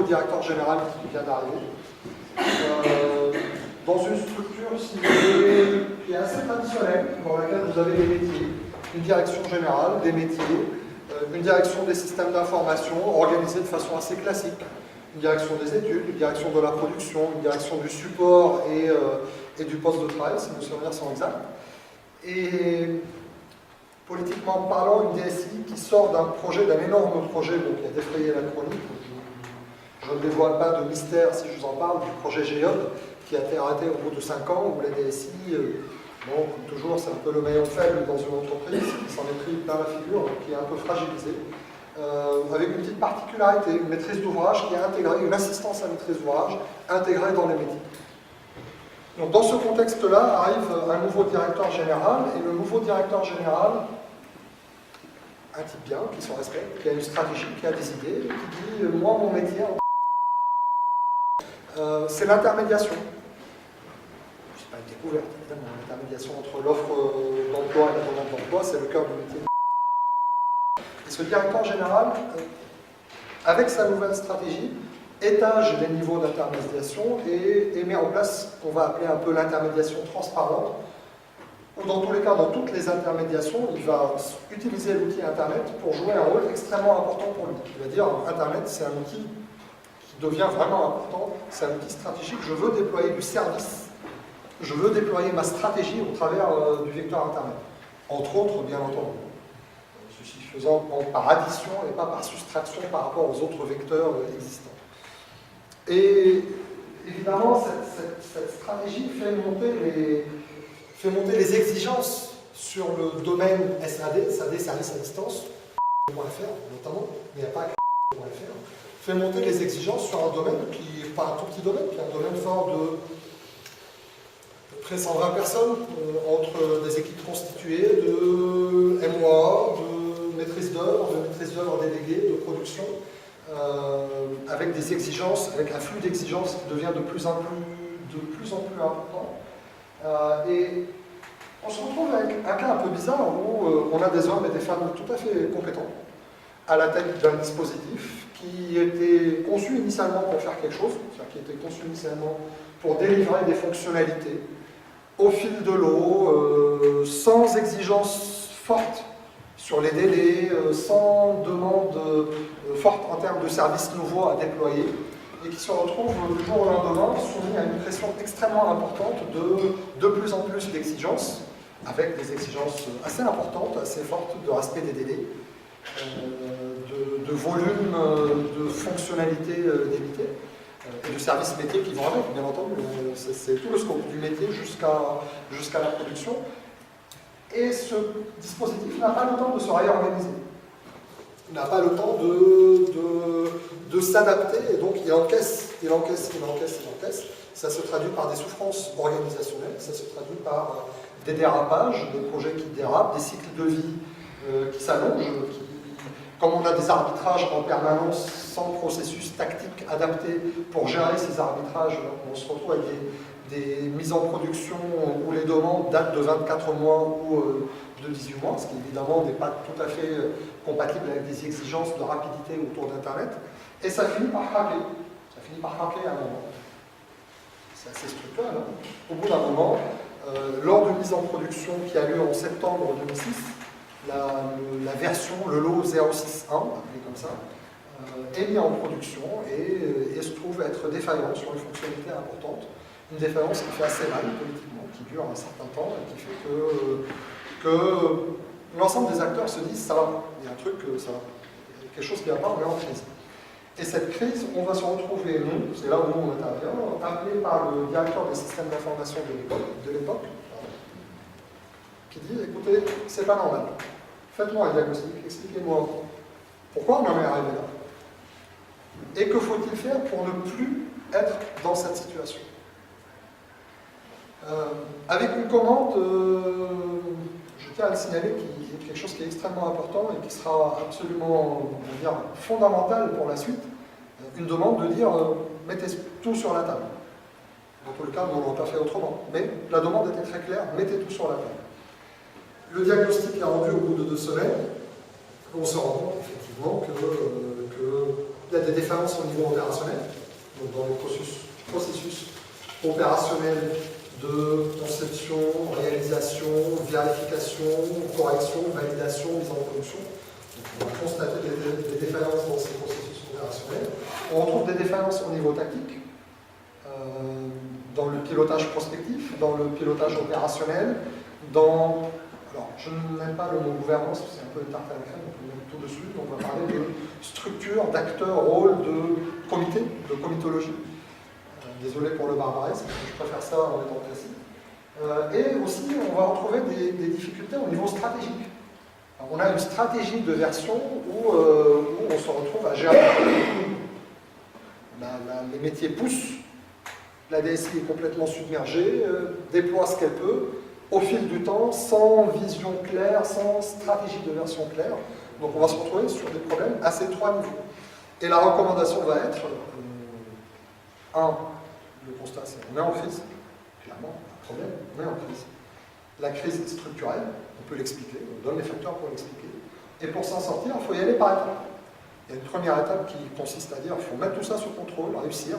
directeur général qui vient d'arriver, dans une structure, si vous voulez, qui est assez traditionnelle, dans laquelle vous avez des métiers, une direction générale, des métiers, une direction des systèmes d'information organisée de façon assez classique, une direction des études, une direction de la production, une direction du support et du poste de travail, si mes souvenirs sont exacts. Et politiquement parlant, une DSI qui sort d'un énorme projet qui a défrayé la chronique. Je ne dévoile pas de mystère si je vous en parle, du projet Géode, qui a été arrêté au bout de 5 ans, où la DSI, bon, comme toujours, c'est un peu le maillon faible dans une entreprise, qui s'en est pris plein la figure, qui est un peu fragilisé, avec une petite particularité, une maîtrise d'ouvrage qui est intégrée, une assistance à maîtrise d'ouvrage intégrée dans les métiers. Donc dans ce contexte-là, arrive un nouveau directeur général, et le nouveau directeur général, un type bien, qui se respecte, qui a une stratégie, qui a des idées, qui dit « moi, mon métier, c'est l'intermédiation ». C'est pas une découverte, évidemment, l'intermédiation entre l'offre d'emploi et la demande d'emploi, c'est le cœur du métier. Et ce directeur général, avec sa nouvelle stratégie, étage les niveaux d'intermédiation et met en place ce qu'on va appeler un peu l'intermédiation transparente, où dans tous les cas, dans toutes les intermédiations, il va utiliser l'outil Internet pour jouer un rôle extrêmement important pour lui. Il va dire, Internet, c'est un outil qui devient vraiment important, c'est un outil stratégique, je veux déployer du service, je veux déployer ma stratégie au travers du vecteur Internet. Entre autres, bien entendu. Ceci faisant par addition et pas par soustraction par rapport aux autres vecteurs existants. Et évidemment, cette stratégie fait monter les exigences sur le domaine SAD, service à distance, .fr notamment, mais il n'y a pas que .fr, fait monter les exigences sur un domaine qui n'est pas un tout petit domaine, qui est un domaine fort de près 120 personnes, entre des équipes constituées de MOA, de maîtrise d'œuvre déléguée, de production, avec des exigences, avec un flux d'exigences qui devient de plus en plus important. Et on se retrouve avec un cas un peu bizarre où on a des hommes et des femmes tout à fait compétents à la tête d'un dispositif qui était conçu initialement pour faire quelque chose, c'est-à-dire qui était conçu initialement pour délivrer des fonctionnalités au fil de l'eau, sans exigence forte sur les délais, sans demande forte en termes de services nouveaux à déployer, et qui se retrouvent du jour au lendemain soumis à une pression extrêmement importante de plus en plus d'exigences, avec des exigences assez importantes, assez fortes de respect des délais, de volume, de fonctionnalités limitées, et de services métiers qui vont avec, bien entendu. C'est tout le scope du métier jusqu'à la production. Et ce dispositif n'a pas le temps de se réorganiser. Il n'a pas le temps de s'adapter, et donc il encaisse. Ça se traduit par des souffrances organisationnelles, ça se traduit par des dérapages, des projets qui dérapent, des cycles de vie qui s'allongent. Comme on a des arbitrages en permanence sans processus tactique adapté pour gérer ces arbitrages, on se retrouve avec des mises en production où les demandes datent de 24 mois ou de 18 mois, ce qui évidemment n'est pas tout à fait compatible avec des exigences de rapidité autour d'Internet, et ça finit par craquer. Ça finit par craquer à un moment. C'est assez structurel. Hein. Au bout d'un moment, lors de mise en production qui a lieu en septembre 2006, la version, le lot 061, appelé comme ça, est mis en production et se trouve être défaillant sur une fonctionnalité importante. Une défaillance qui fait assez mal politiquement, qui dure un certain temps et qui fait que l'ensemble des acteurs se disent ça va, il y a un truc, ça va, il y a quelque chose qui va pas, on est en crise. Et cette crise, on va se retrouver, nous, c'est là où nous on intervient, appelé par le directeur des systèmes d'information de l'époque, qui dit écoutez, c'est pas normal, faites-moi un diagnostic, expliquez-moi pourquoi on en est arrivé là. Et que faut-il faire pour ne plus être dans cette situation? Avec une commande, je tiens à le signaler, qui est quelque chose qui est extrêmement important et qui sera absolument, on va dire, fondamental pour la suite, une demande de dire mettez tout sur la table. Dans tous les cas, nous, on n'aurait pas fait autrement. Mais la demande était très claire, mettez tout sur la table. Le diagnostic est rendu au bout de 2 semaines. On se rend compte effectivement qu'il y a des défaillances au niveau opérationnel, donc dans les processus opérationnels de conception, réalisation, vérification, correction, validation, mise en production. Donc, on va constater des défaillances dans ces processus opérationnels. On retrouve des défaillances au niveau tactique, dans le pilotage prospectif, dans le pilotage opérationnel, dans... Alors, je n'aime pas le mot gouvernance, c'est un peu une tarte à la crème, on peut mettre tout dessus. Donc, on va parler de structure, d'acteur, rôle, de comité, de comitologie. Désolé pour le barbarisme, je préfère ça en étant précis. Et aussi, on va retrouver des difficultés au niveau stratégique. Alors, on a une stratégie de version où on se retrouve à gérer. Les métiers poussent, la DSI est complètement submergée, déploie ce qu'elle peut, au fil du temps, sans vision claire, sans stratégie de version claire. Donc on va se retrouver sur des problèmes à ces trois niveaux. Et la recommandation va être, le constat c'est on est en crise, clairement, un problème, on est en crise. La crise est structurelle, on peut l'expliquer, on donne les facteurs pour l'expliquer. Et pour s'en sortir, il faut y aller par étapes. Il y a une première étape qui consiste à dire il faut mettre tout ça sous contrôle, réussir,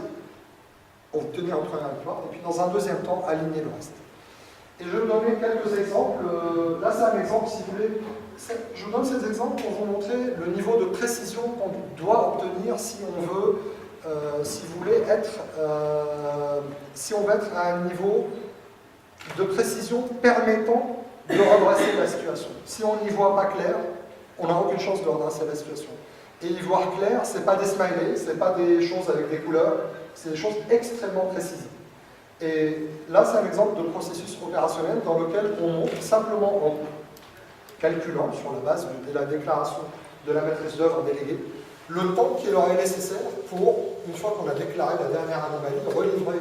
obtenir une première victoire, et puis dans un deuxième temps, aligner le reste. Et je vais vous donner quelques exemples. Là, c'est un exemple, si vous voulez. Je vous donne ces exemples pour vous montrer le niveau de précision qu'on doit obtenir si on veut, si vous voulez être, si on veut être à un niveau de précision permettant de redresser la situation. Si on n'y voit pas clair, on n'a aucune chance de redresser la situation. Et y voir clair, ce n'est pas des smileys, ce n'est pas des choses avec des couleurs, c'est des choses extrêmement précises. Et là, c'est un exemple de processus opérationnel dans lequel on montre simplement en calculant, sur la base de la déclaration de la maîtrise d'œuvre déléguée, le temps qu'il aurait nécessaire pour, une fois qu'on a déclaré la dernière anomalie, relivrer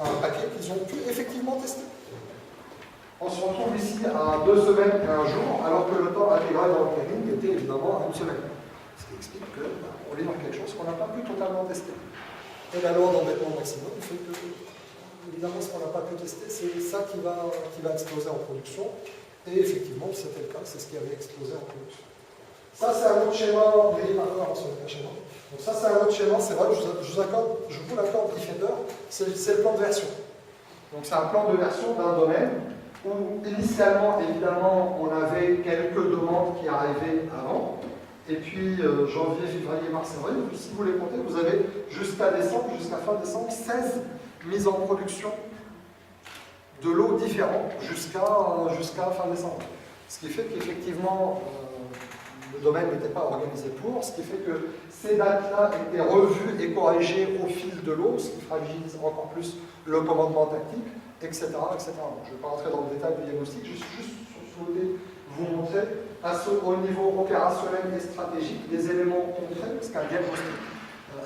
un paquet qu'ils ont pu effectivement tester. On se retrouve ici à 2 semaines et 1 jour, alors que le temps intégré dans le planning était évidemment à 1 semaine. Ce qui explique qu'on livre quelque chose qu'on n'a pas pu totalement tester. Et la loi d'embêtement maximum fait que, évidemment, ce qu'on n'a pas pu tester, c'est ça qui va exploser en production. Et effectivement, c'était le cas, c'est ce qui avait explosé en production. Ça, c'est un autre schéma, mais pas encore sur le schéma. Donc ça, c'est un autre schéma, c'est vrai, je vous l'accorde, Defender, c'est le plan de version. Donc c'est un plan de version d'un domaine où, initialement, évidemment, on avait quelques demandes qui arrivaient avant. Et puis, janvier, février, mars, avril, si vous les comptez, vous avez jusqu'à décembre, jusqu'à fin décembre, 16 mises en production de lots différents jusqu'à fin décembre. Ce qui fait qu'effectivement, le domaine n'était pas organisé pour, ce qui fait que ces dates-là étaient revues et corrigées au fil de l'eau, ce qui fragilise encore plus le commandement tactique, etc. etc. Donc, je ne vais pas rentrer dans le détail du diagnostic, je suis juste souhaité vous montrer au niveau opérationnel et stratégique des éléments concrets, parce qu'un diagnostic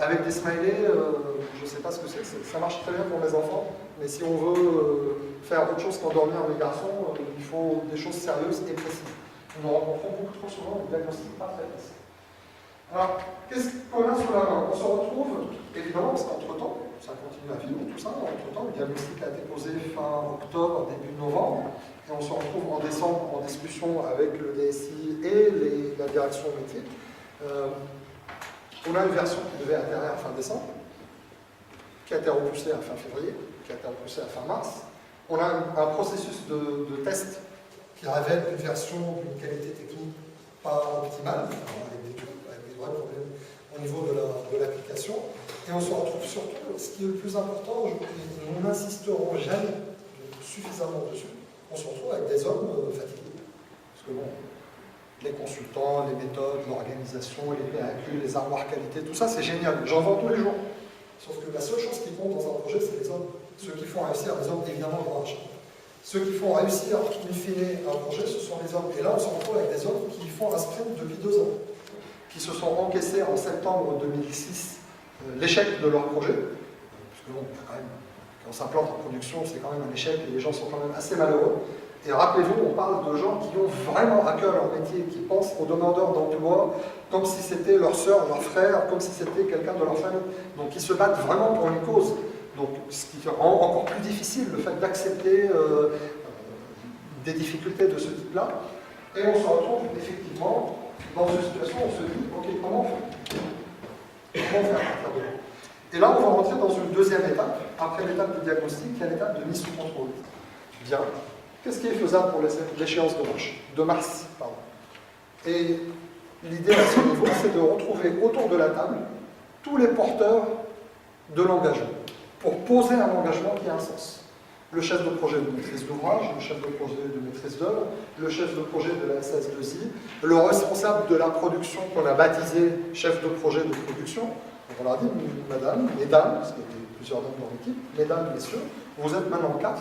avec des smileys, je ne sais pas ce que c'est, ça marche très bien pour mes enfants, mais si on veut faire autre chose qu'endormir mes garçons, il faut des choses sérieuses et précises. Nous nous rencontrons beaucoup trop souvent des diagnostics pas très précis. Alors, qu'est-ce qu'on a sous la main? On se retrouve, évidemment, parce qu'entre-temps, ça continue à vivre, tout ça, entre-temps, le diagnostic a été posé fin octobre, début novembre, et on se retrouve en décembre en discussion avec le DSI et la direction métier. On a une version qui devait atterrir à fin décembre, qui a été repoussée à fin février, qui a été repoussée à fin mars. On a un processus de test qui révèle une version d'une qualité technique pas optimale, avec des vrais problèmes au niveau de l'application. Et on se retrouve surtout, ce qui est le plus important, nous n'insisterons jamais suffisamment dessus, on se retrouve avec des hommes fatigués. Parce que bon, les consultants, les méthodes, l'organisation, les PAQ, les armoires qualité, tout ça c'est génial, j'en vends tous les jours. Sauf que la seule chose qui compte dans un projet, c'est les hommes. Ceux qui font réussir, les hommes évidemment vont marcher. Ceux qui font réussir, in fine, un projet, ce sont les hommes. Et là, on se retrouve avec des hommes qui font un sprint depuis 2 ans, qui se sont encaissés en septembre 2006 l'échec de leur projet. Parce que bon, quand même, quand on s'implante en production, c'est quand même un échec et les gens sont quand même assez malheureux. Et rappelez-vous, on parle de gens qui ont vraiment à cœur leur métier, qui pensent aux demandeurs d'emploi comme si c'était leur sœur, leur frère, comme si c'était quelqu'un de leur famille. Donc ils se battent vraiment pour une cause. Donc ce qui rend encore plus difficile le fait d'accepter des difficultés de ce type-là. Et on se retrouve effectivement dans une situation où on se dit, ok, comment on fait? comment faire à partir de là. Et là, on va rentrer dans une deuxième étape. Après l'étape du diagnostic, il y a l'étape de mise sous contrôle. Bien. Qu'est-ce qui est faisable pour l'échéance de mars pardon. Et l'idée à ce niveau, c'est de retrouver autour de la table tous les porteurs de l'engagement, pour poser un engagement qui a un sens. Le chef de projet de maîtrise d'ouvrage, le chef de projet de maîtrise d'œuvre, le chef de projet de la SS2I, le responsable de la production qu'on a baptisé chef de projet de production. On leur a dit, madame, mesdames, parce qu'il y avait plusieurs dames dans l'équipe, mesdames, messieurs, vous êtes maintenant 4,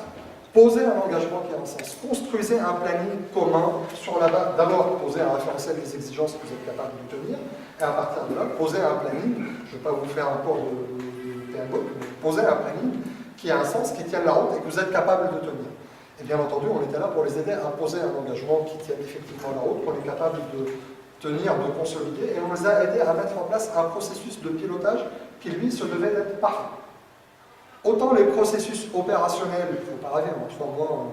posez un engagement qui a un sens. Construisez un planning commun sur la base, d'abord posez un référentiel des exigences que vous êtes capable de tenir, et à partir de là, posez un planning, je ne vais pas vous faire un cours de PMBOK, mais posez un planning qui a un sens, qui tienne la route et que vous êtes capable de tenir. Et bien entendu, on était là pour les aider à poser un engagement qui tienne effectivement la route, qu'on est capable de tenir, de consolider, et on les a aidés à mettre en place un processus de pilotage qui, lui, se devait d'être parfait. Autant les processus opérationnels, il ne faut pas rêver, en 3 mois,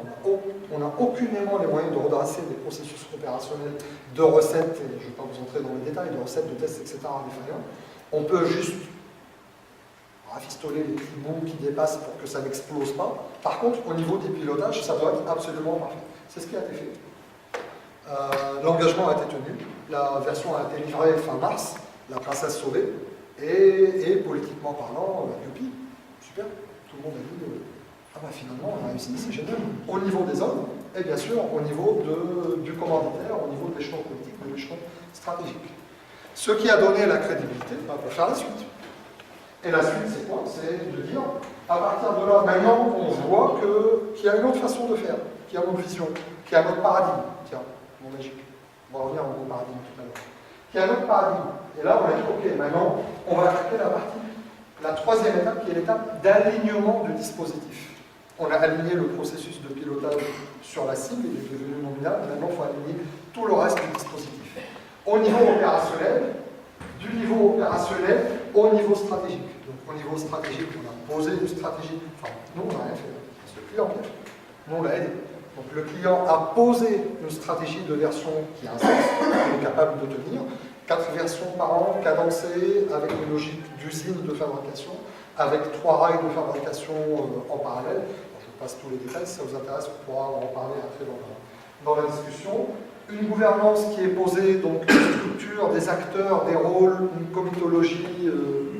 on n'a aucunement les moyens de redresser des processus opérationnels de recettes, et je ne vais pas vous entrer dans les détails, de recettes, de tests, etc. défaillants. On peut juste rafistoler les petits bouts qui dépassent pour que ça n'explose pas. Par contre, au niveau des pilotages, ça doit être absolument parfait. C'est ce qui a été fait. L'engagement a été tenu, la version a été livrée fin mars, la princesse sauvée, et politiquement parlant, youpi, super, tout le monde a dit ah bah finalement on a réussi, c'est génial. Au niveau des hommes, et bien sûr au niveau du commanditaire, au niveau de l'échelon politique, de l'échelon stratégique. Ce qui a donné la crédibilité pour faire la suite. Et la suite, c'est quoi? C'est de dire, à partir de là, maintenant, on voit qu'il y a une autre façon de faire, qu'il y a une autre vision, qu'il y a un autre paradigme. Tiens, mon magique. On va revenir au mot paradigme tout à l'heure. Qu'il y a un autre paradigme. Et là, on a dit, ok, maintenant, on va attaquer la troisième étape, qui est l'étape d'alignement du dispositif. On a aligné le processus de pilotage sur la cible, il est devenu nominal, maintenant, il faut aligner tout le reste du dispositif. Au niveau opérationnel, du niveau opérationnel au niveau stratégique. Donc au niveau stratégique, on a posé une stratégie, enfin nous on n'a rien fait, c'est le client qui a fait, nous on l'a aidé. Donc le client a posé une stratégie de version qui a un sens, qu'il est capable de tenir, 4 versions par an, cadencées, avec une logique d'usine de fabrication, avec 3 rails de fabrication en parallèle. Alors, je vous passe tous les détails, si ça vous intéresse, on pourra en parler après dans la discussion. Une gouvernance qui est posée, donc une structure, des acteurs, des rôles, une comitologie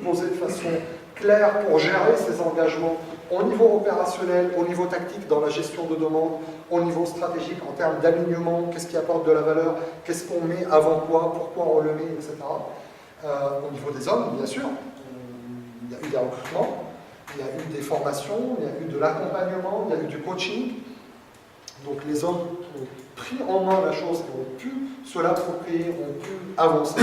posée de façon claire pour gérer ces engagements au niveau opérationnel, au niveau tactique dans la gestion de demande, au niveau stratégique en termes d'alignement, qu'est-ce qui apporte de la valeur, qu'est-ce qu'on met avant quoi, pourquoi on le met, etc. Au niveau des hommes, bien sûr, il y a eu des recrutements, il y a eu des formations, il y a eu de l'accompagnement, il y a eu du coaching. Donc les hommes ont pris en main la chose, ont pu se l'approprier, ont pu avancer.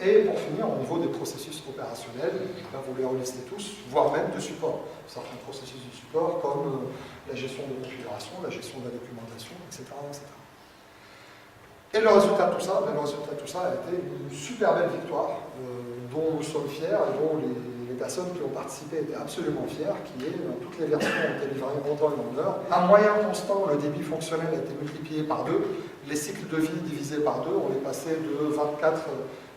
Et pour finir, au niveau des processus opérationnels, là, vous les relistez tous, voire même de support. Certains processus de support comme la gestion de configuration, la gestion de la documentation, etc. etc. Et le résultat de tout ça, a été une super belle victoire dont nous sommes fiers et dont les personnes qui ont participé étaient absolument fiers, qui est toutes les versions ont été livrées en temps et en heure. À moyen constant, le débit fonctionnel a été multiplié par 2, les cycles de vie divisés par 2, on est passé de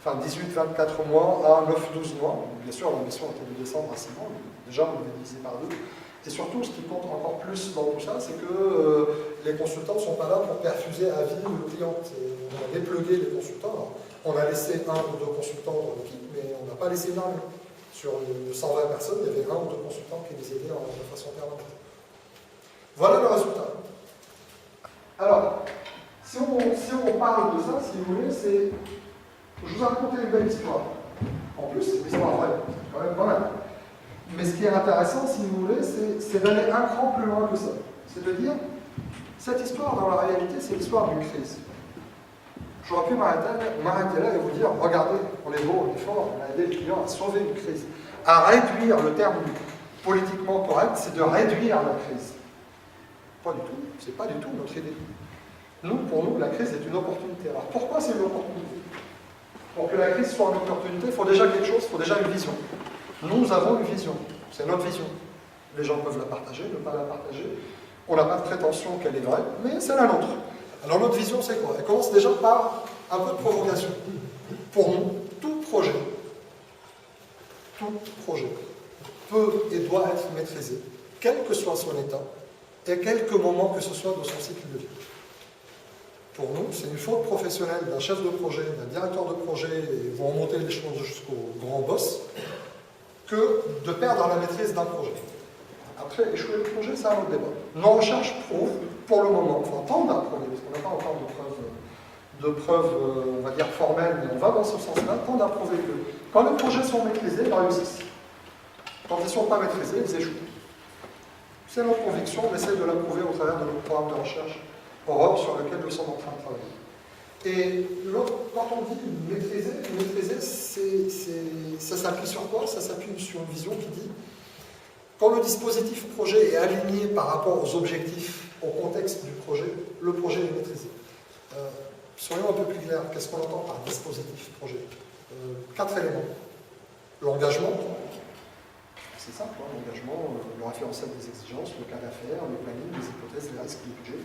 18-24 mois à 9-12 mois. Donc, bien sûr, l'ambition était de descendre à 6 mois, mais déjà on est divisé par 2. Et surtout, ce qui compte encore plus dans tout ça, c'est que les consultants ne sont pas là pour perfuser à vie le client. On a déplugué les consultants. Alors, on a laissé 1 ou 2 consultants dans l'équipe, mais on n'a pas laissé une armée. Sur 120 personnes, il y avait 1 ou 2 consultants qui les aidaient de façon permanente. Voilà le résultat. Alors, si on parle de ça, si vous voulez, c'est... Je vous ai raconté une belle histoire. En plus, c'est une histoire vraie. C'est quand même pas mal. Mais ce qui est intéressant, si vous voulez, c'est d'aller un cran plus loin que ça. C'est de dire, cette histoire, dans la réalité, c'est l'histoire d'une crise. J'aurais pu m'arrêter là et vous dire, regardez, on est beau, on est fort, on a aidé les clients à sauver une crise. À réduire, le terme politiquement correct, c'est de réduire la crise. Pas du tout, c'est pas du tout notre idée. Nous, pour nous, la crise est une opportunité. Alors pourquoi c'est une opportunité? Pour que la crise soit une opportunité, il faut déjà quelque chose, il faut déjà une vision. Nous avons une vision, c'est notre vision. Les gens peuvent la partager, ne pas la partager. On n'a pas de prétention qu'elle est vraie, mais c'est la nôtre. Alors notre vision, c'est quoi? Elle commence déjà par un peu de provocation. Pour nous, tout projet tout projet peut et doit être maîtrisé, quel que soit son état, et à quelque moment que ce soit de son cycle de vie. Pour nous, c'est une faute professionnelle d'un chef de projet, d'un directeur de projet, et vont monter les choses jusqu'au grand boss, que de perdre la maîtrise d'un projet. Après, échouer le projet, c'est un autre débat. Nos recherches prouvent, pour le moment, enfin, tendent à prouver, parce qu'on n'a pas encore de preuves, on va dire formelles, mais on va dans ce sens-là, tendent à prouver que quand les projets sont maîtrisés, ils réussissent. Quand ils ne sont pas maîtrisés, ils échouent. C'est notre conviction, on essaie de la prouver au travers de notre programme de recherche Europe sur lequel nous sommes en train de travailler. Et quand on dit maîtriser, ça s'appuie sur quoi? Ça s'appuie sur une vision qui dit quand le dispositif projet est aligné par rapport aux objectifs, au contexte du projet, le projet est maîtrisé. Soyons un peu plus clairs, qu'est-ce qu'on entend par dispositif projet? 4 éléments. L'engagement, c'est simple, hein, l'engagement, le référentiel des exigences, le cas d'affaires, le planning, les hypothèses, les risques, les budgets.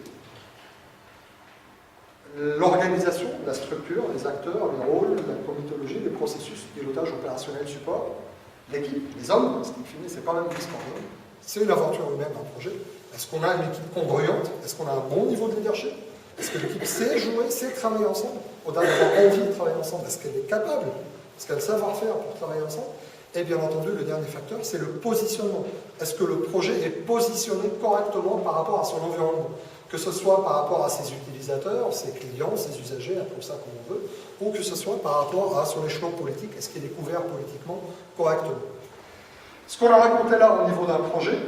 L'organisation, la structure, les acteurs, les rôles, la comitologie, les processus, pilotage opérationnel, support, l'équipe, les hommes, parce qu'in fine, c'est pas même plus qu'en homme. C'est une aventure humaine, un projet. Est-ce qu'on a une équipe congruente? Est-ce qu'on a un bon niveau de leadership? Est-ce que l'équipe sait jouer, sait travailler ensemble? Au-delà d'avoir envie de travailler ensemble, est-ce qu'elle est capable? Est-ce qu'elle a le savoir-faire pour travailler ensemble? Et bien entendu, le dernier facteur, c'est le positionnement. Est-ce que le projet est positionné correctement par rapport à son environnement? Que ce soit par rapport à ses utilisateurs, ses clients, ses usagers, appelons ça comme on veut, ou que ce soit par rapport à son échelon politique, est-ce qu'il est couvert politiquement correctement? Ce qu'on a raconté là au niveau d'un projet,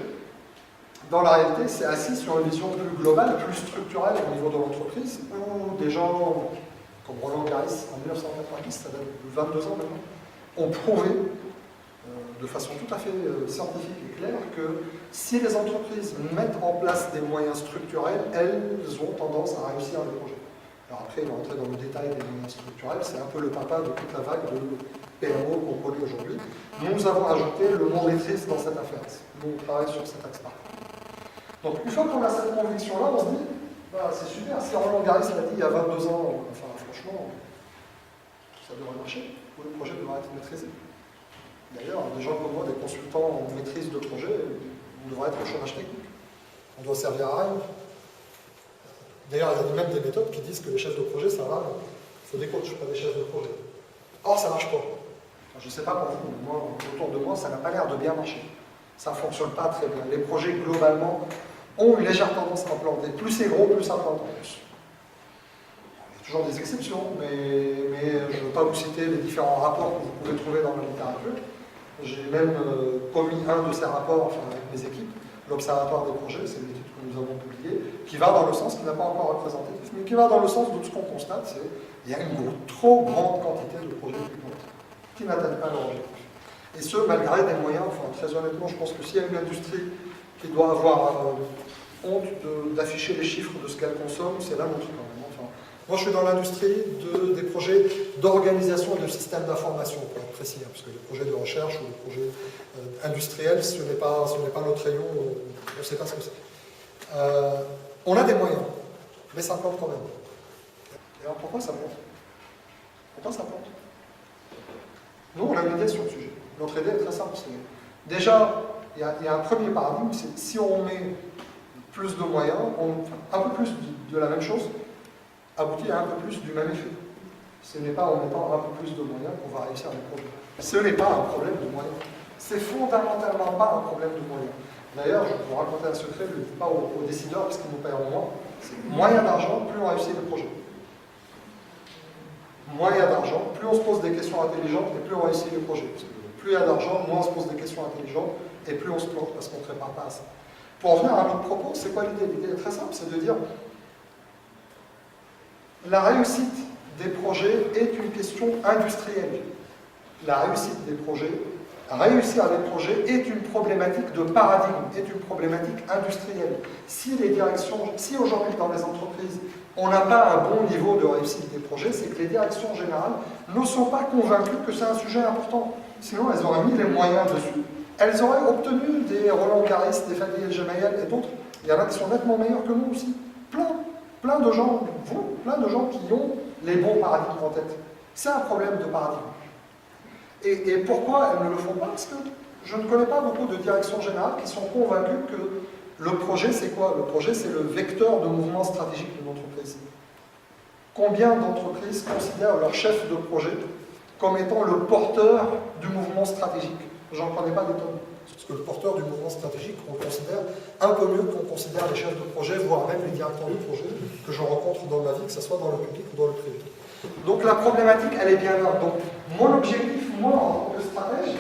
dans la réalité, c'est assis sur une vision plus globale, plus structurelle au niveau de l'entreprise, où des gens comme Roland Garros en 1990, ça date de 22 ans maintenant, ont prouvé de façon tout à fait scientifique et claire que si les entreprises mettent en place des moyens structurels, elles ont tendance à réussir les projets. Alors après, rentrer dans le détail des moyens structurels, c'est un peu le papa de toute la vague de PMO qu'on connaît aujourd'hui. Nous avons ajouté le mot maîtrise dans cette affaire. Nous, on travaille sur cet axe-là. Donc, une fois qu'on a cette conviction-là, on se dit, bah, c'est super, si Roland Garros l'a dit il y a 22 ans, enfin, franchement, ça devrait marcher, ou le projet devrait être maîtrisé. D'ailleurs, des gens comme moi, des consultants en maîtrise de projet, on devrait être au chômage technique. On doit servir à rien. D'ailleurs, il y a même des méthodes qui disent que les chefs de projet, ça va, il faut des coachs, pas des chefs de projet. Or, ça ne marche pas. Je ne sais pas pour vous, mais moi, autour de moi, ça n'a pas l'air de bien marcher. Ça ne fonctionne pas très bien. Les projets, globalement, ont une légère tendance à planter. Plus c'est gros, plus ça plante en plus. Il y a toujours des exceptions, mais je ne veux pas vous citer les différents rapports que vous pouvez trouver dans la littérature. J'ai même commis un de ces rapports enfin, avec mes équipes, l'Observatoire des projets, c'est une étude que nous avons publiée, qui va dans le sens, qui n'a pas encore représentatif, mais qui va dans le sens de ce qu'on constate, c'est qu'il y a une trop grande quantité de projets qui n'atteignent pas leur objectif. Et ce, malgré des moyens, enfin très honnêtement, je pense que s'il y a une industrie qui doit avoir honte d'afficher les chiffres de ce qu'elle consomme, c'est la nôtre quand même. Enfin, moi je suis dans l'industrie des projets d'organisation et de systèmes d'information, pour être précis, hein, parce que les projets de recherche ou les projets industriels, ce n'est pas notre rayon, on ne sait pas ce que c'est. On a des moyens, mais ça plante quand même. Et alors pourquoi ça plante? Pourquoi ça plante? Nous, on a une idée sur le sujet. Notre idée est très simple. Déjà, il y a un premier paradigme, c'est si on met plus de moyens, un peu plus de la même chose, aboutit à un peu plus du même effet. Ce n'est pas en mettant un peu plus de moyens qu'on va réussir les projets. Ce n'est pas un problème de moyens. C'est fondamentalement pas un problème de moyens. D'ailleurs, je vais vous raconter un secret, je ne le dis pas aux décideurs parce qu'ils nous paieront moins. C'est moyen d'argent, plus on réussit le projet. Moins il y a d'argent, plus on se pose des questions intelligentes et plus on réussit le projet. Parce que plus il y a d'argent, moins on se pose des questions intelligentes et plus on se plante parce qu'on ne prépare pas à ça. Pour en venir à notre propos, c'est quoi l'idée? L'idée est très simple, c'est de dire la réussite des projets est une question industrielle. La réussite des projets, réussir les projets est une problématique de paradigme, est une problématique industrielle. Si aujourd'hui dans les entreprises, on n'a pas un bon niveau de réussite des projets, c'est que les directions générales ne sont pas convaincues que c'est un sujet important. Sinon, elles auraient mis les moyens dessus. Elles auraient obtenu des Roland Garros, des Fadil Gemayel et d'autres. Il y en a qui sont nettement meilleurs que nous aussi. Plein de gens, plein de gens qui ont les bons paradigmes en tête. C'est un problème de paradigme. Et pourquoi elles ne le font pas? Parce que je ne connais pas beaucoup de directions générales qui sont convaincues que le projet, c'est quoi? Le projet, c'est le vecteur de mouvement stratégique d'une entreprise. Combien d'entreprises considèrent leur chef de projet comme étant le porteur du mouvement stratégique? J'en connais pas des tonnes. Parce que le porteur du mouvement stratégique, on le considère un peu mieux qu'on considère les chefs de projet, voire même les directeurs de projet que je rencontre dans ma vie, que ce soit dans le public ou dans le privé. Donc la problématique, elle est bien là. Donc mon objectif, moi, en tant que stratège,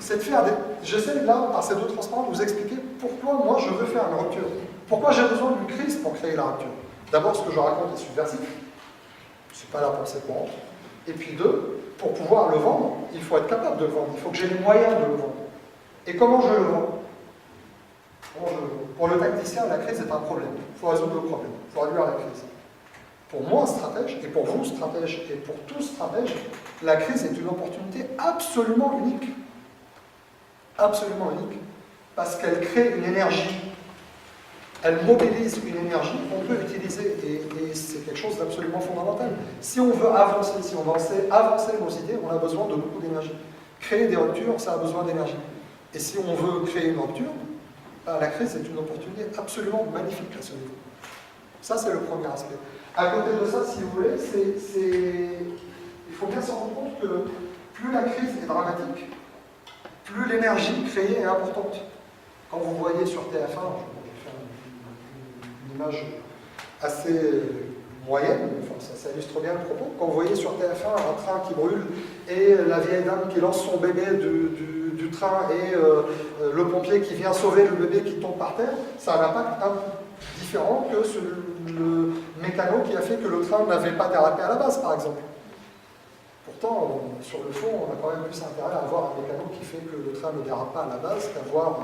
c'est de faire des... J'essaie là, par ces deux transparents, de vous expliquer pourquoi moi je veux faire une rupture. Pourquoi j'ai besoin d'une crise pour créer la rupture. D'abord, ce que je raconte est subversif. C'est pas la pensée courante. Et puis deux, pour pouvoir le vendre, il faut être capable de le vendre. Il faut que j'ai les moyens de le vendre. Et comment je le vends? Pour le tacticien, la crise est un problème. Il faut résoudre le problème. Il faut réduire la crise. Pour moi, stratège, et pour vous, stratège, et pour tous stratèges, la crise est une opportunité absolument unique. Absolument unique. Parce qu'elle crée une énergie. Elle mobilise une énergie qu'on peut utiliser. Et c'est quelque chose d'absolument fondamental. Si on veut avancer, si on veut avancer nos idées, on a besoin de beaucoup d'énergie. Créer des ruptures, ça a besoin d'énergie. Et si on veut créer une rupture, la crise est une opportunité absolument magnifique à ce niveau. Ça, c'est le premier aspect. À côté de ça, si vous voulez, il faut bien se rendre compte que plus la crise est dramatique, plus l'énergie créée est importante. Quand vous voyez sur TF1, je vais faire une image assez moyenne, enfin, ça illustre bien le propos, quand vous voyez sur TF1 un train qui brûle et la vieille dame qui lance son bébé du train et le pompier qui vient sauver le bébé qui tombe par terre, ça a un impact un peu différent que le mécano qui a fait que le train n'avait pas dérapé à la base, par exemple. Pourtant, sur le fond, on a quand même plus intérêt à avoir un mécano qui fait que le train ne dérape pas à la base qu'avoir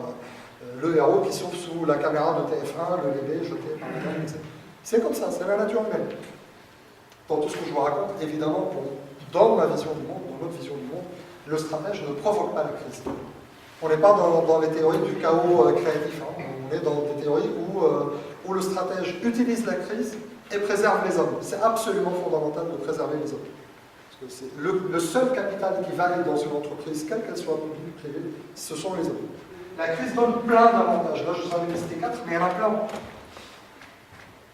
le héros qui sauve sous la caméra de TF1, le bébé jeté par la dame, etc. C'est comme ça, c'est la nature humaine. Dans tout ce que je vous raconte, évidemment, dans ma vision du monde, dans notre vision du monde, le stratège ne provoque pas la crise. On n'est pas dans les théories du chaos créatif. Hein. On est dans des théories où le stratège utilise la crise et préserve les hommes. C'est absolument fondamental de préserver les hommes. Parce que c'est le seul capital qui vaille dans une entreprise, quelle qu'elle soit publique ou privée, ce sont les hommes. La crise donne plein d'avantages. Là, je vous en ai listé 4, mais il y en a plein.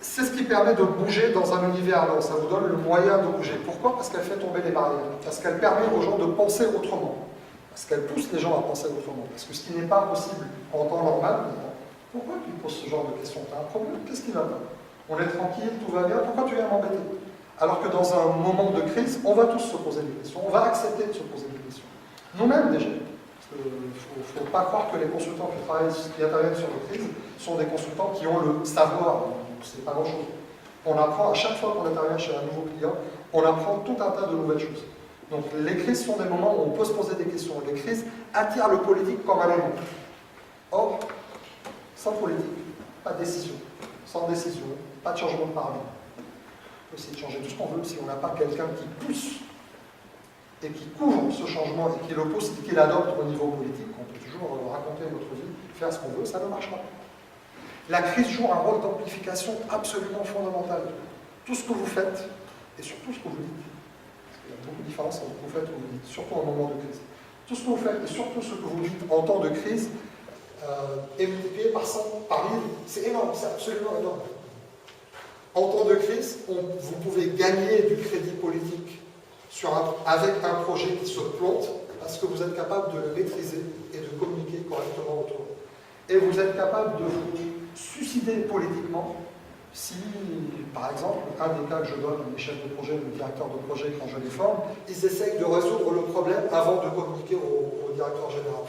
C'est ce qui permet de bouger dans un univers long. Ça vous donne le moyen de bouger. Pourquoi? Parce qu'elle fait tomber les barrières. Parce qu'elle permet aux gens de penser autrement. Parce qu'elle pousse les gens à penser autrement. Parce que ce qui n'est pas possible en temps normal, pourquoi tu me poses ce genre de questions? Tu as un problème? Qu'est-ce qui va pas? On est tranquille, tout va bien, pourquoi tu viens m'embêter? Alors que dans un moment de crise, on va tous se poser des questions. On va accepter de se poser des questions. Nous-mêmes déjà. Il ne faut pas croire que les consultants qui interviennent sur les crises sont des consultants qui ont le savoir. C'est pas grand-chose. On apprend, à chaque fois qu'on intervient chez un nouveau client, on apprend tout un tas de nouvelles choses. Donc les crises sont des moments où on peut se poser des questions. Les crises attirent le politique comme un aimant. Or, sans politique, pas de décision. Sans décision, pas de changement de paradigme. On peut essayer de changer tout ce qu'on veut si on n'a pas quelqu'un qui pousse et qui couvre ce changement et qui le pousse et qui l'adopte au niveau politique. On peut toujours raconter notre vie, faire ce qu'on veut, ça ne marche pas. La crise joue un rôle d'amplification absolument fondamental. Tout ce que vous faites, et surtout ce que vous dites, parce qu'il y a beaucoup de différences entre ce que vous faites et ce que vous dites, surtout en moment de crise. Tout ce que vous faites, et surtout ce que vous dites en temps de crise, est multiplié par 100, par 1000. C'est énorme, c'est absolument énorme. En temps de crise, vous pouvez gagner du crédit politique avec un projet qui se plante, parce que vous êtes capable de le maîtriser et de communiquer correctement autour. Et vous êtes capable de vous suicider politiquement si, par exemple, un des cas que je donne, les chefs de projet, le directeur de projet, quand je les forme, ils essayent de résoudre le problème avant de communiquer au directeur général.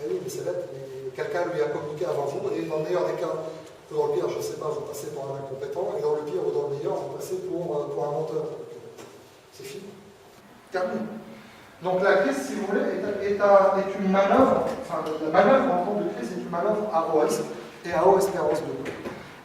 Eh oui, mais c'est bête, mais quelqu'un lui a communiqué avant vous, et dans le meilleur des cas, dans le pire, je ne sais pas, vous passez pour un incompétent, et dans le pire ou dans le meilleur, vous passez pour un menteur. C'est fini. Terminé. Donc la crise, si vous voulez, est une manœuvre, enfin la manœuvre en temps de crise est une manœuvre à haut risque et à haute espérance de mort.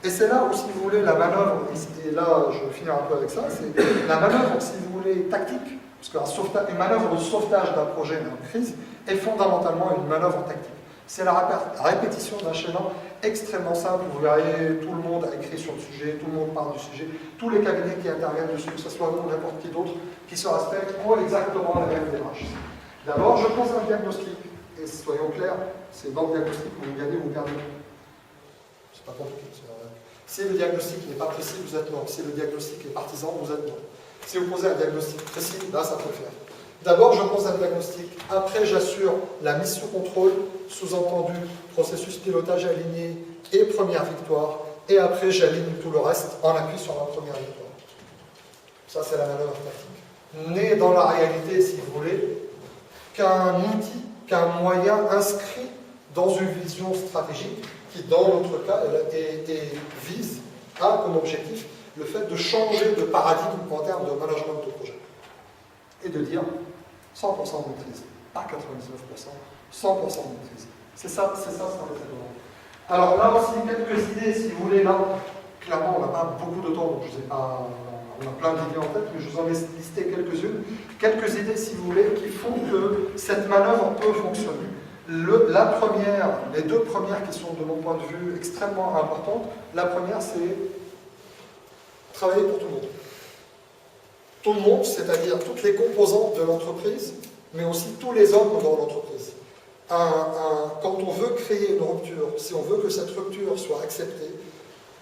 Et c'est là où, si vous voulez, la manœuvre, et là je vais finir un peu avec ça, c'est la manœuvre, si vous voulez, tactique, parce qu'une manœuvre de sauvetage d'un projet d'une crise est fondamentalement une manœuvre tactique. C'est la répétition d'un schéma extrêmement simple. Vous verrez, tout le monde a écrit sur le sujet, tout le monde parle du sujet, tous les cabinets qui interviennent dessus, que ce soit nous ou n'importe qui d'autre, qui se respectent, ont exactement la même démarche. D'abord, je pose un diagnostic. Et soyons clairs, c'est dans le diagnostic que vous gagnez ou vous perdez. C'est pas compliqué. Si le diagnostic n'est pas précis, vous êtes mort. Si le diagnostic est partisan, vous êtes mort. Si vous posez un diagnostic précis, là, ça peut le faire. D'abord, je pose un diagnostic. Après, j'assure la mise sous contrôle, sous-entendu processus pilotage aligné et première victoire. Et après, j'aligne tout le reste en appui sur la première victoire. Ça, c'est la manœuvre tactique. Né dans la réalité, si vous voulez, qu'un outil, qu'un moyen inscrit dans une vision stratégique qui, dans notre cas, vise à comme objectif le fait de changer de paradigme en termes de management de projet. Et de dire 100% de maîtrise, pas 99%, 100% de maîtrise. C'est ça, c'est ça, alors là aussi, quelques idées, si vous voulez, là, clairement, on n'a pas beaucoup de temps, donc je sais pas, on a plein d'idées en tête, mais je vous en ai listé quelques-unes. Quelques idées, si vous voulez, qui font que cette manœuvre peut fonctionner. La première, les deux premières qui sont, de mon point de vue, extrêmement importantes, la première, c'est travailler pour tout le monde. Tout le monde, c'est-à-dire toutes les composantes de l'entreprise, mais aussi tous les hommes dans l'entreprise. Quand on veut créer une rupture, si on veut que cette rupture soit acceptée,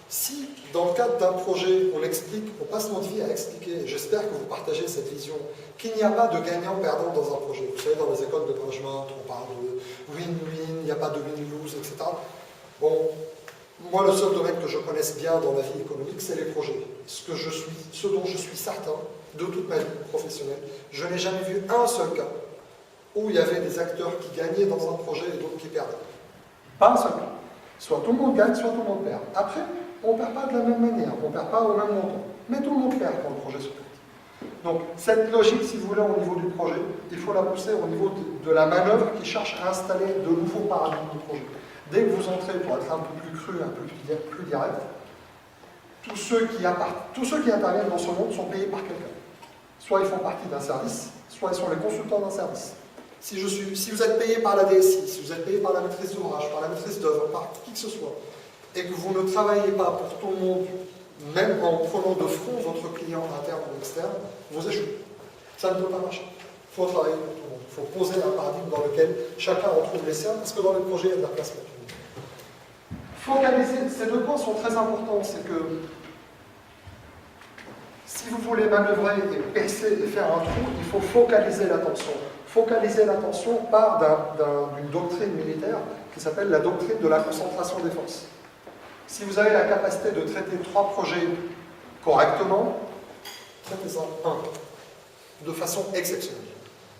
si dans le cadre d'un projet, on explique, on passe notre vie à expliquer, j'espère que vous partagez cette vision, qu'il n'y a pas de gagnant-perdant dans un projet. Vous savez, dans les écoles de management, on parle de win-win, il n'y a pas de win-lose, etc. Bon, moi, le seul domaine que je connaisse bien dans la vie économique, c'est les projets. Ce dont je suis certain, de toute ma vie professionnelle, je n'ai jamais vu un seul cas où il y avait des acteurs qui gagnaient dans un projet et d'autres qui perdaient. Pas un seul cas. Soit tout le monde gagne, soit tout le monde perd. Après, on ne perd pas de la même manière, on ne perd pas au même montant. Mais tout le monde perd quand le projet se fait. Donc, cette logique, si vous voulez, au niveau du projet, il faut la pousser au niveau de la manœuvre qui cherche à installer de nouveaux paradigmes de projet. Dès que vous entrez, pour être un peu plus cru, un peu plus direct, tous ceux qui interviennent dans ce monde sont payés par quelqu'un. Soit ils font partie d'un service, soit ils sont les consultants d'un service. Si vous êtes payé par la DSI, si vous êtes payé par la maîtrise d'ouvrage, par la maîtrise d'œuvre, par qui que ce soit, et que vous ne travaillez pas pour tout le monde, même en prenant de front votre client interne ou externe, vous échouez. Ça ne peut pas marcher. Il faut travailler pour tout le monde. Il faut poser un paradigme dans lequel chacun retrouve les siens, parce que dans les projets, il y a de la place pour tout le monde. Focaliser, ces deux points sont très importants. C'est que si vous voulez manœuvrer et percer et faire un trou, il faut focaliser l'attention. Focaliser l'attention part d'une doctrine militaire qui s'appelle la doctrine de la concentration des forces. Si vous avez la capacité de traiter 3 projets correctement, traitez-en un, de façon exceptionnelle.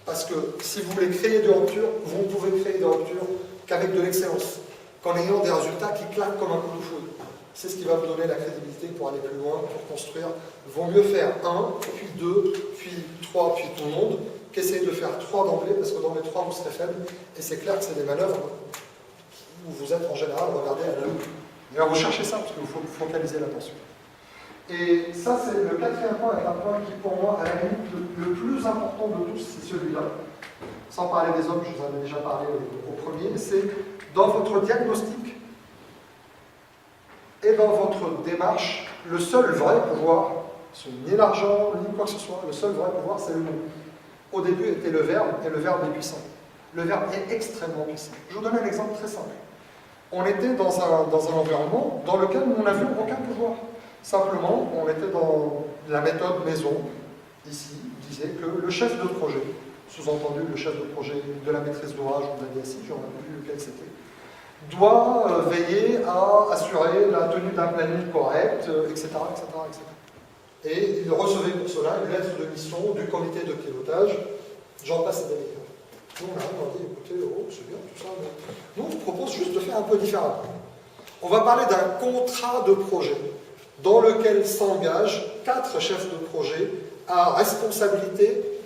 Parce que si vous voulez créer des ruptures, vous ne pouvez créer des ruptures qu'avec de l'excellence, qu'en ayant des résultats qui claquent comme un coup de fouet. C'est ce qui va vous donner la crédibilité pour aller plus loin, pour construire. Il vaut mieux faire 1, puis 2, puis 3, puis tout le monde, qu'essayer de faire 3 d'emblée, parce que dans les 3, vous serez faible. Et c'est clair que c'est des manœuvres où vous êtes en général regardé à la loupe. Et vous cherchez ça, parce qu'il faut focaliser l'attention. Et ça, c'est le 4e point, est un point qui, pour moi, à la limite, le plus important de tous, c'est celui-là. Sans parler des hommes, je vous en ai déjà parlé au premier, c'est dans votre diagnostic et dans votre démarche, le seul vrai pouvoir, ce n'est ni l'argent, ni quoi que ce soit, le seul vrai pouvoir, c'est le mot. Au début était le verbe, et le verbe est puissant. Le verbe est extrêmement puissant. Je vous donne un exemple très simple. On était dans un environnement dans lequel nous n'avions aucun pouvoir. Simplement, on était dans la méthode maison, ici, disait que le chef de projet, sous-entendu le chef de projet de la maîtrise d'ouvrage ou de la DSI, je n'en ai plus lequel c'était, doit veiller à assurer la tenue d'un planning correct, etc., etc., etc. Et il recevait pour cela une lettre de mission du comité de pilotage, j'en passe et des meilleurs. Nous, on arrive, on dit, écoutez, oh, c'est bien tout ça, mais nous, on vous propose juste de faire un peu différemment. On va parler d'un contrat de projet dans lequel s'engagent 4 chefs de projet à responsabilité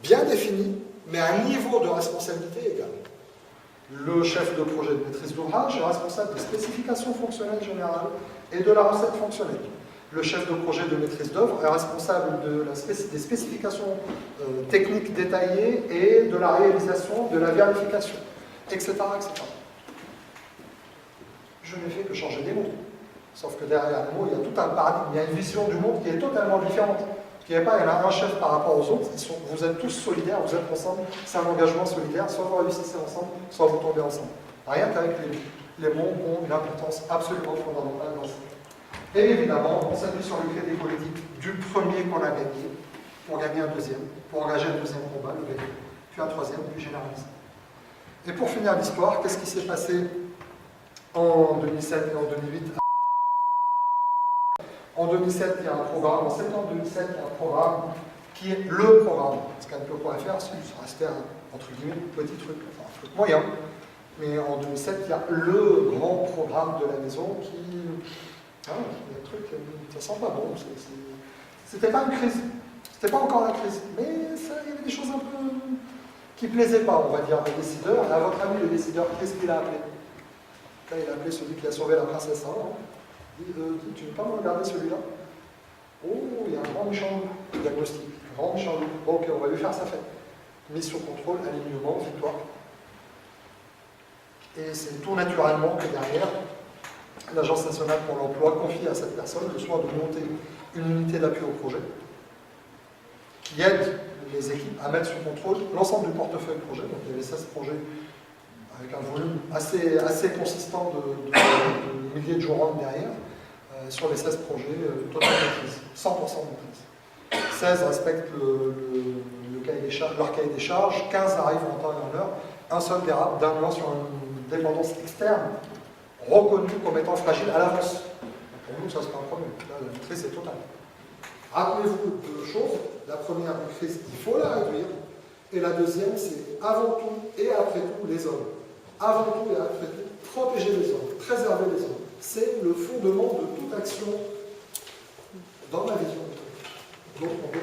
bien définie, mais à un niveau de responsabilité égal. Le chef de projet de maîtrise d'ouvrage est responsable des spécifications fonctionnelles générales et de la recette fonctionnelle. Le chef de projet de maîtrise d'œuvre est responsable des spécifications techniques détaillées et de la réalisation, de la vérification, etc., etc. Je n'ai fait que changer des mots. Sauf que derrière les mots, il y a tout un paradigme, il y a une vision du monde qui est totalement différente. qu'il n'y ait pas, il y en a un chef par rapport aux autres, vous êtes tous solidaires, vous êtes ensemble, c'est un engagement solidaire, soit vous réussissez ensemble, soit vous tombez ensemble. Rien qu'avec les mots ont une importance absolument fondamentale dans ça. Et évidemment, on s'appuie sur le crédit politique du premier qu'on a gagné, pour gagner un deuxième, pour engager un deuxième combat, le gagner, puis un troisième, puis généraliser. Et pour finir l'histoire, qu'est-ce qui s'est passé en 2007 et en 2008? En 2007, il y a un programme, en septembre 2007, il y a un programme qui est le programme. Scanpio.fr, ça restait un, entre guillemets, petit truc, enfin un truc moyen. Mais en 2007, il y a le grand programme de la maison qui... Ah, il y a un truc, ça sent pas bon. C'était pas une crise, c'était pas encore la crise, mais ça, il y avait des choses un peu qui plaisaient pas, on va dire, aux décideurs. Et à votre avis, le décideur, qu'est-ce qu'il a appelé? Là, il a appelé celui qui a sauvé la princesse Anne. Tu ne veux pas me regarder celui-là? Oh, il y a un grand méchant loup. Diagnostic. Un grand méchant loup. Bon, ok, on va lui faire sa fête. Mise sous contrôle, alignement, victoire. Et c'est tout naturellement que derrière, l'Agence nationale pour l'emploi confie à cette personne le soin de monter une unité d'appui au projet qui aide les équipes à mettre sous contrôle l'ensemble du portefeuille projet. Donc il y avait 16 projets avec un volume assez consistant de milliers de jours derrière. Sur les 16 projets, total maîtrise, 100% de maîtrise. 16 respectent leur cahier des charges, 15 arrivent en temps et en heure, un seul dérape d'un mois sur une dépendance externe reconnue comme étant fragile à l'avance. Pour nous, ça c'est pas un problème. Là, la maîtrise est totale. Rappelez-vous deux choses. La première maîtrise, il faut la réduire. Et la deuxième, c'est avant tout et après tout les hommes. Avant tout et après tout, protéger les hommes, préserver les hommes. C'est le fondement de toute action dans ma vision. Donc, on peut